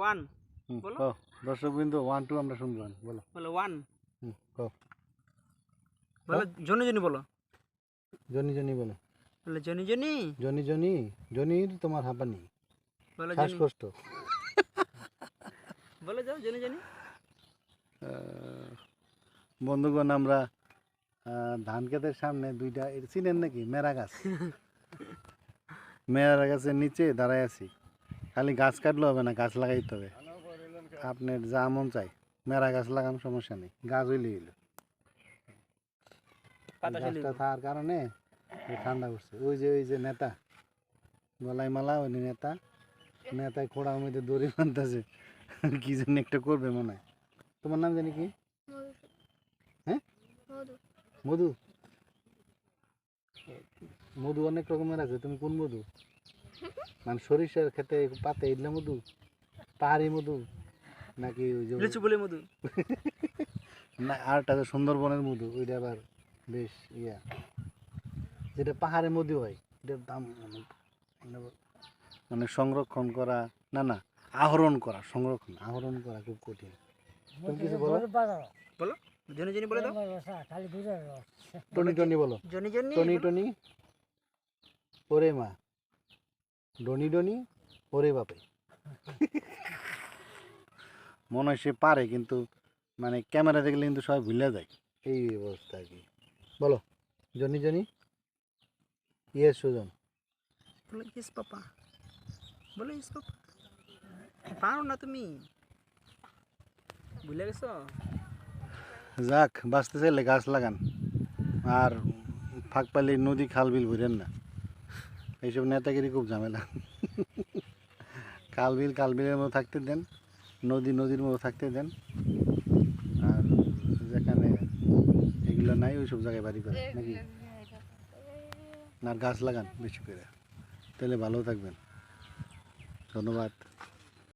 One বলো। দর্শক বিন্দু 1 2 আমরা শুনবো, বলো বলো ওয়ান। কও। বলো জনি জনি বলো। জনি জনি বলো। বলো জনি জনি। জনি জনি, জনির তোমার হাঁপানি, বলো জনি। শ্বাসকষ্ট। বলো যাও জনি জনি। বন্ধুগণ, আমরা ধান ক্ষেতের সামনে দুইটা চিনেন নাকি মেরা গাছ, মেরা গাছের নিচে দাঁড়ায় আছি। খালি গাছ কাটলে হবে না, গাছ লাগাইতে হবে। আপনার যা মন চাই মেরা গাছ লাগানো সমস্যা নেই, গাছ হইলে হইল। গাছটা থাকার কারণে ঠান্ডা করছে। ওই যে নেতা গলায় মালা, ওই নেতা, নেতায় খোড়ার মধ্যে দড়ি বাঁধতেছে, কি জন্য একটা করবে মনে হয়। তোমার নাম জানি কি? হ্যাঁ, মধু। মধু অনেক রকমের আছে, তুমি কোন মধু? মানে সরিষার খেতে পাতে ইডলা মধু, পাহাড়ি মধু, নাকি ওই যে লিচু বলে মধু? না, আরটা যে সুন্দরবনের মধু, ওইটা আবার বেশ ইয়া, যেটা পাহাড়ের মধু হয়, এটার দাম অনেক, মানে সংরক্ষণ করা, না না আহরণ করা, সংরক্ষণ আহরণ করা খুব কঠিন। তুমি কিছু বলো। বলো জনি জনি বলে দাও। টনি টনি বলো। Johnny Johnny. টনি টনি ওরে মা, ডনি ডনি ওরে বাপে। মনে হয় সে পারে, কিন্তু মানে ক্যামেরা দেখলে কিন্তু সবাই ভুলে যায়, এই অবস্থা আর কি। বলো জনি জনি। ইয়েস সুজন। বলো ইয়েস পাপা। বলো ইয়েস পাপা। পারো না তুমি, ভুলে গেছো। যাক, বাঁচতে চাইলে গাছ লাগান, আর ফাঁক পাইলে নদী খাল বিল ভরেন না। এইসব নেতাগিরি খুব ঝামেলা। খাল বিলের মতো থাকতে দেন, নদী নদীর মতো থাকতে দেন, আর যেখানে এগুলো নাই ওই সব জায়গায় বাড়ি করেন নাকি। আর গাছ লাগান বেশি করে, তাহলে ভালো থাকবেন। ধন্যবাদ।